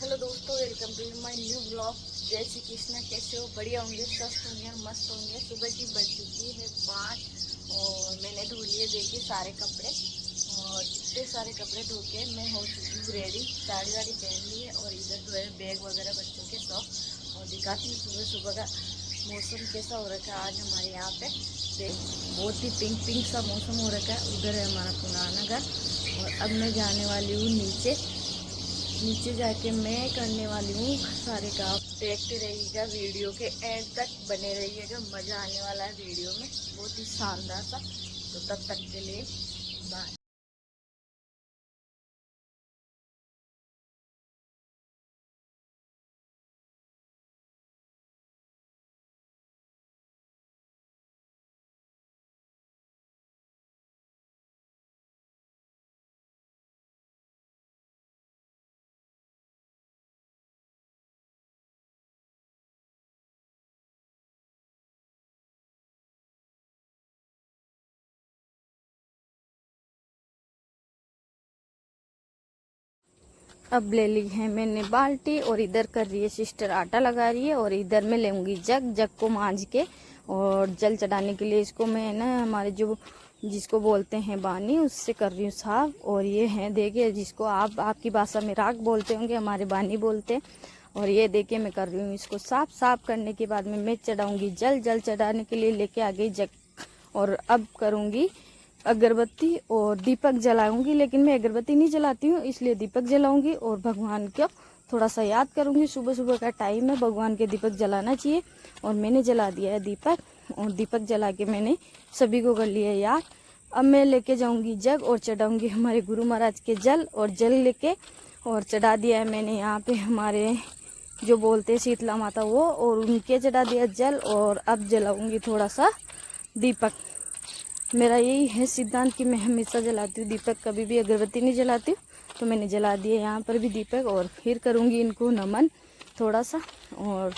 Hello दोस्तों, welcome to my new blog. जय श्री कृष्णा। कैसे हो? बढ़िया होंगे, स्वस्थ होंगे, मस्त होंगे। सुबह की बज चुकी है 5 और मैंने धो लिए देखिए सारे कपड़े। और इतने सारे कपड़े धो के मैं हो चुकी हूँ रेडी। साड़ी वाड़ी पहन ली है और इधर जो है बैग वगैरह बच्चों के सब। और दिखाती हूँ सुबह सुबह का मौसम कैसा हो रखा है आज हमारे यहाँ पे। बहुत ही पिंक पिंक सा मौसम हो रखा है। उधर है हमारा पुराना घर। और अब मैं जाने वाली हूँ नीचे जाके मैं करने वाली हूँ सारे काम। देखते रहिएगा, वीडियो के एंड तक बने रहिएगा, मज़ा आने वाला है वीडियो में, बहुत ही शानदार सा। तो तब तक के लिए बाय। अब ले ली है मैंने बाल्टी और इधर कर रही है सिस्टर आटा लगा रही है। और इधर मैं लेंगी जग को मांझ के और जल चढ़ाने के लिए इसको मैं ना हमारे जो जिसको बोलते हैं बानी उससे कर रही हूँ साफ। और ये है देखिए, जिसको आप आपकी भाषा में राख बोलते होंगे, हमारे बानी बोलते हैं। और ये देखिए मैं कर रही हूँ इसको साफ करने के बाद में मैं चढ़ाऊंगी जल चढ़ाने के लिए लेके आ गई जग। और अब करूँगी अगरबत्ती और दीपक जलाऊंगी, लेकिन मैं अगरबत्ती नहीं जलाती हूँ इसलिए दीपक जलाऊंगी और भगवान को थोड़ा सा याद करूंगी। सुबह सुबह का टाइम है, भगवान के दीपक जलाना चाहिए। और मैंने जला दिया है दीपक और दीपक जला के मैंने सभी को कर लिया याद। अब मैं लेके जाऊंगी जग और चढ़ाऊंगी हमारे गुरु महाराज के जल। और जल लेके और चढ़ा दिया है मैंने यहाँ पे हमारे जो बोलते हैं शीतला माता वो, और उनके चढ़ा दिया जल। और अब जलाऊंगी थोड़ा सा दीपक। मेरा यही है सिद्धांत कि मैं हमेशा जलाती हूँ दीपक, कभी भी अगरबत्ती नहीं जलाती हूँ। तो मैंने जला दिया यहाँ पर भी दीपक और फिर करूँगी इनको नमन थोड़ा सा। और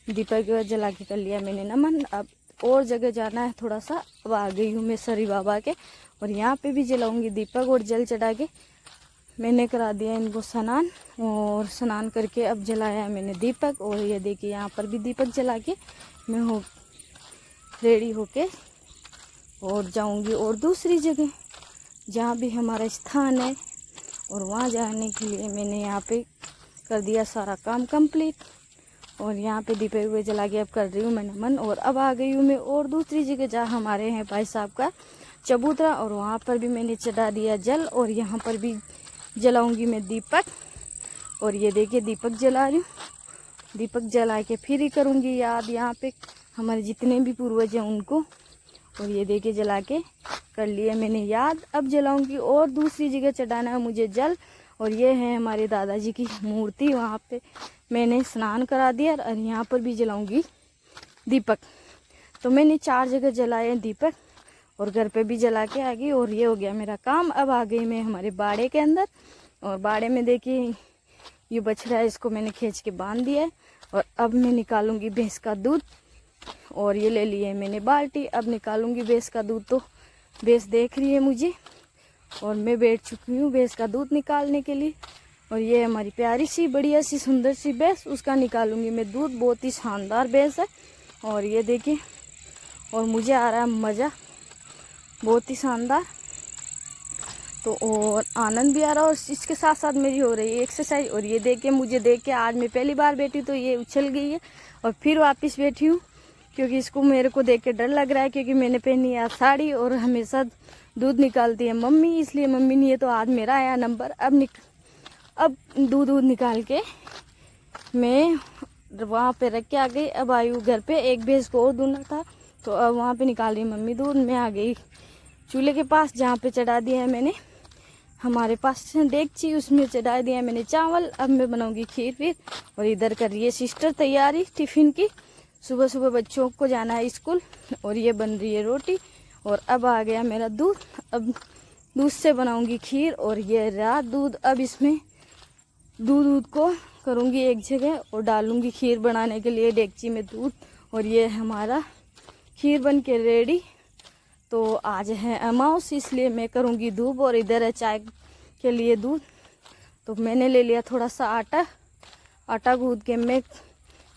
दीपक जला के कर लिया मैंने नमन। अब और जगह जाना है थोड़ा सा। अब आ गई हूँ मैं सरी बाबा के और यहाँ पे भी जलाऊँगी दीपक और जल चढ़ा के मैंने करा दिया इनको स्नान। और स्नान करके अब जलाया मैंने दीपक। और ये देखिए यहाँ पर भी दीपक जला के मैं हो रेडी होके और जाऊंगी और दूसरी जगह जहाँ भी हमारा स्थान है। और वहाँ जाने के लिए मैंने यहाँ पे कर दिया सारा काम कंप्लीट। और यहाँ पे दीपक हुए जला के अब कर रही हूँ मैं नमन। और अब आ गई हूँ मैं और दूसरी जगह जहाँ हमारे हैं भाई साहब का चबूतरा। और वहाँ पर भी मैंने चढ़ा दिया जल और यहाँ पर भी जलाऊंगी मैं दीपक। और ये देखिए दीपक जला रही हूँ। दीपक जला के फिर ही करूँगी याद यहाँ पे हमारे जितने भी पूर्वज हैं उनको। और ये देखिए जला के कर लिया मैंने याद। अब जलाऊंगी और दूसरी जगह चढ़ाना है मुझे जल। और ये है हमारे दादाजी की मूर्ति, वहाँ पे मैंने स्नान करा दिया। और यहाँ पर भी जलाऊंगी दीपक। तो मैंने 4 जगह जलाए दीपक और घर पे भी जला के आ गई। और ये हो गया मेरा काम। अब आ गई मैं हमारे बाड़े के अंदर। और बाड़े में देखिए ये बछड़ा है, इसको मैंने खींच के बांध दिया है। और अब मैं निकालूंगी भैंस का दूध। और ये ले लिए मैंने बाल्टी, अब निकालूंगी भैंस का दूध। तो भैंस देख रही है मुझे और मैं बैठ चुकी हूँ भैंस का दूध निकालने के लिए। और ये हमारी प्यारी सी बढ़िया सी सुंदर सी भैंस, उसका निकालूंगी मैं दूध। बहुत ही शानदार भैंस है। और ये देखिए, और मुझे आ रहा है मज़ा, बहुत ही शानदार। तो और आनंद भी आ रहा है और इसके साथ साथ मेरी हो रही है एक्सरसाइज। और ये देखिए मुझे देख के आज मैं पहली बार बैठी तो ये उछल गई है और फिर वापस बैठी हूँ, क्योंकि इसको मेरे को देख के डर लग रहा है। क्योंकि मैंने पहनी है साड़ी और हमेशा दूध निकालती है मम्मी, इसलिए मम्मी नहीं है तो आज मेरा आया नंबर। अब दूध निकाल के मैं वहाँ पे रख के आ गई। अब आई हूँ घर पे, एक भैंस को और दूधना था तो अब वहाँ पे निकाल रही मम्मी दूध। मैं आ गई चूल्हे के पास जहाँ पे चढ़ा दिया है मैंने हमारे पास देगची, उसमें चढ़ा दिया है मैंने चावल। अब मैं बनाऊंगी खीर फिर। और इधर कर रही है सिस्टर तैयारी टिफिन की, सुबह सुबह बच्चों को जाना है स्कूल। और ये बन रही है रोटी। और अब आ गया मेरा दूध, अब दूध से बनाऊंगी खीर। और ये रहा दूध, अब इसमें दूध को करूंगी एक जगह और डालूंगी खीर बनाने के लिए डेगची में दूध। और ये हमारा खीर बन के रेडी। तो आज है अमावस, इसलिए मैं करूंगी धूप। और इधर है चाय के लिए दूध। तो मैंने ले लिया थोड़ा सा आटा आटा गूंद के मैं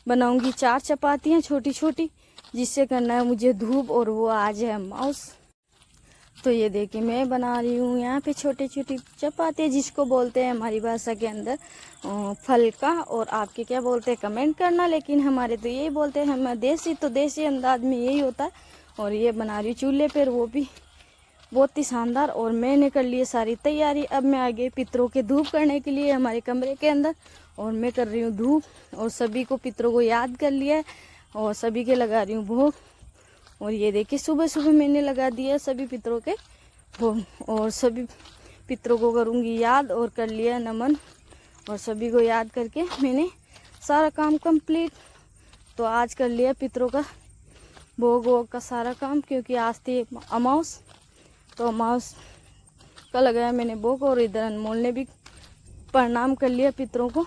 बनाऊंगी 4 चपातियाँ छोटी छोटी, जिससे करना है मुझे धूप, और वो आज है माउस। तो ये देखिए मैं बना रही हूँ यहाँ पे छोटी छोटी चपाती, जिसको बोलते हैं हमारी भाषा के अंदर फलका, और आपके क्या बोलते हैं कमेंट करना, लेकिन हमारे तो यही बोलते हैं। हम देसी, तो देसी अंदाज में यही होता है। और ये बना रही हूँ चूल्हे पर, वो भी बहुत ही शानदार। और मैंने कर ली सारी तैयारी। अब मैं आ गई पितरों के धूप करने के लिए हमारे कमरे के अंदर, और मैं कर रही हूँ धूप, और सभी को पितरों को याद कर लिया है, और सभी के लगा रही हूँ भोग। और ये देखिए सुबह सुबह मैंने लगा दिया सभी पितरों के भोग, और सभी पितरों को करूँगी याद, और कर लिया नमन, और सभी को याद करके मैंने सारा काम कंप्लीट। तो आज कर लिया पितरों का भोग वोग का सारा काम, क्योंकि आज थी अमावस, तो अमावस का लगाया मैंने भोग। और इधर अनमोल ने भी प्रणाम कर लिया पितरों को।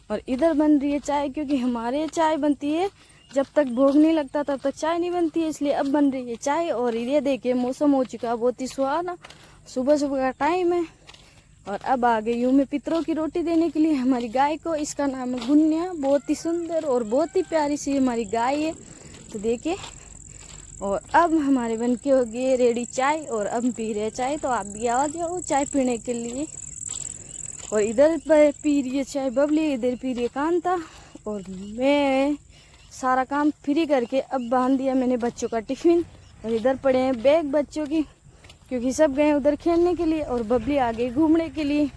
और इधर बन रही है चाय, क्योंकि हमारे चाय बनती है जब तक भोग नहीं लगता तब तक चाय नहीं बनती है, इसलिए अब बन रही है चाय। और ये देखिए मौसम हो चुका है बहुत ही सुहाना, सुबह सुबह का टाइम है। और अब आ गई हूँ मैं पितरों की रोटी देने के लिए हमारी गाय को। इसका नाम है गुन्या, बहुत ही सुंदर और बहुत ही प्यारी सी हमारी गाय है। तो देखिए, और अब हमारे बन के हो गए रेडी चाय, और अब पी रहे चाय। तो आप भी आ जाओ चाय पीने के लिए। और इधर पी रही है चाय बबली, इधर पी रही है कांता, और मैं सारा काम फ्री करके अब बांध दिया मैंने बच्चों का टिफिन। और इधर पड़े हैं बैग बच्चों की, क्योंकि सब गए उधर खेलने के लिए, और बबली आ गई घूमने के लिए।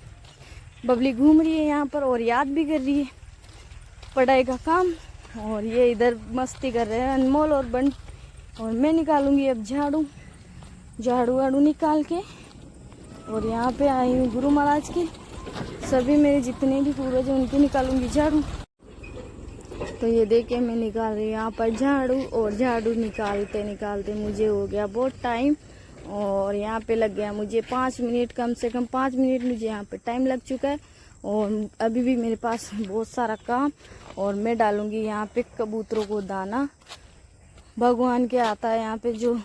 बबली घूम रही है यहाँ पर और याद भी कर रही है पढ़ाई का काम। और ये इधर मस्ती कर रहे हैं अनमोल और बंट। और मैं निकालूंगी अब झाड़ू वाड़ू निकाल के। और यहाँ पे आई हूँ गुरु महाराज की, सभी मेरे जितने भी पूर्वज हैं उनकी निकालूंगी झाड़ू। तो ये देखिए मैं निकाल रही हूँ यहाँ पर झाड़ू, और झाड़ू निकालते निकालते मुझे हो गया बहुत टाइम। और यहाँ पे लग गया मुझे 5 मिनट, कम से कम 5 मिनट मुझे यहाँ पे टाइम लग चुका है। और अभी भी मेरे पास बहुत सारा काम। और मैं डालूंगी यहाँ पे कबूतरों को दाना, भगवान के आता है यहाँ पे जो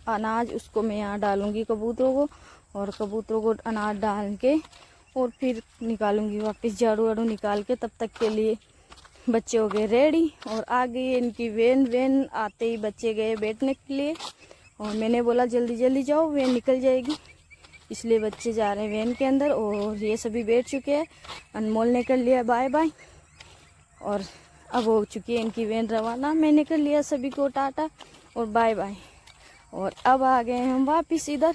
अनाज, उसको मैं यहाँ डालूंगी कबूतरों को। और कबूतरों को अनाज डाल के और फिर निकालूंगी वापस झाड़ू वाड़ू निकाल के। तब तक के लिए बच्चे हो गए रेडी, और आ गई इनकी वैन आते ही बच्चे गए बैठने के लिए। और मैंने बोला जल्दी जल्दी जाओ, वैन निकल जाएगी, इसलिए बच्चे जा रहे हैं वैन के अंदर। और ये सभी बैठ चुके हैं, अनमोल ने कर लिया बाय बाय, और अब हो चुकी है इनकी वैन रवाना। मैंने कर लिया सभी को टाटा और बाय बाय। और अब आ गए हम वापस इधर,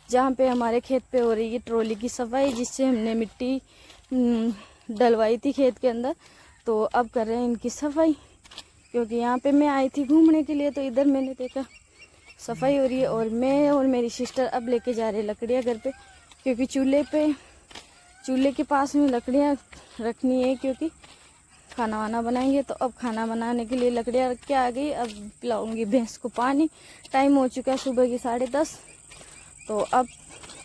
जहाँ पे हमारे खेत पे हो रही है ट्रॉली की सफाई, जिससे हमने मिट्टी डलवाई थी खेत के अंदर। तो अब कर रहे हैं इनकी सफाई, क्योंकि यहाँ पे मैं आई थी घूमने के लिए, तो इधर मैंने देखा सफाई हो रही है। और मैं और मेरी सिस्टर अब लेके जा रहे हैं लकड़ियाँ घर पे, क्योंकि चूल्हे के पास में लकड़ियाँ रखनी है, क्योंकि खाना वाना बनाएंगे। तो अब खाना बनाने के लिए लकड़ियाँ रख के आ गई। अब पिलाऊंगी भैंस को पानी, टाइम हो चुका है सुबह की 10:30। तो अब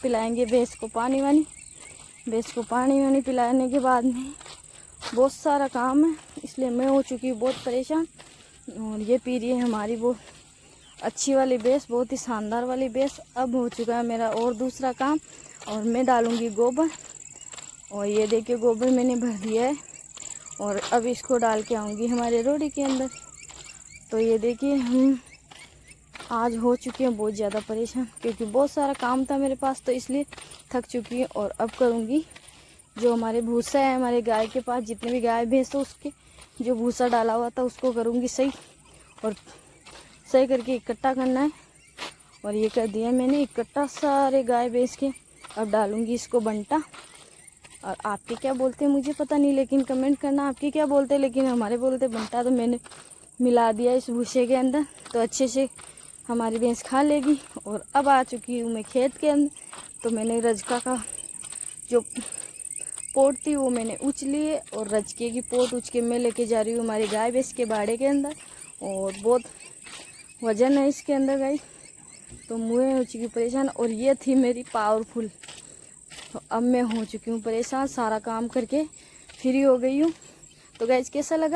पिलाएंगे भैंस को पानी वानी। भैंस को पानी वानी पिलाने के बाद में बहुत सारा काम है, इसलिए मैं हो चुकी हूँ बहुत परेशान। और ये पी रही है हमारी वो अच्छी वाली भैंस, बहुत ही शानदार वाली भैंस। अब हो चुका है मेरा और दूसरा काम, और मैं डालूंगी गोबर। और ये देखिए गोबर मैंने भर दिया है, और अब इसको डाल के आऊँगी हमारे रोड़ी के अंदर। तो ये देखिए हम आज हो चुके हैं बहुत ज़्यादा परेशान, क्योंकि बहुत सारा काम था मेरे पास, तो इसलिए थक चुकी है। और अब करूँगी जो हमारे भूसा है हमारे गाय के पास, जितने भी गाय भैंस हो उसके जो भूसा डाला हुआ था उसको करूँगी सही, और सही करके इकट्ठा करना है। और ये कर दिया मैंने इकट्ठा सारे गाय भैंस के। अब डालूँगी इसको बंटा। और आपके क्या बोलते हैं मुझे पता नहीं, लेकिन कमेंट करना आपके क्या बोलते हैं, लेकिन हमारे बोलते बंटा। तो मैंने मिला दिया इस भूसे के अंदर, तो अच्छे से हमारी भैंस खा लेगी। और अब आ चुकी हूँ मैं खेत के अंदर। तो मैंने रजका का जो पोट थी वो मैंने उच लिए, और रजके की पोट उच के मैं लेके जा रही हूँ हमारी गाय भैंस के बाड़े के अंदर। और बहुत वजन है इसके अंदर गाय, तो मुझे हो चुकी परेशान। और ये थी मेरी पावरफुल। तो अब मैं हो चुकी हूँ परेशान, सारा काम करके फ्री हो गई हूँ। तो गाइस कैसा लगा?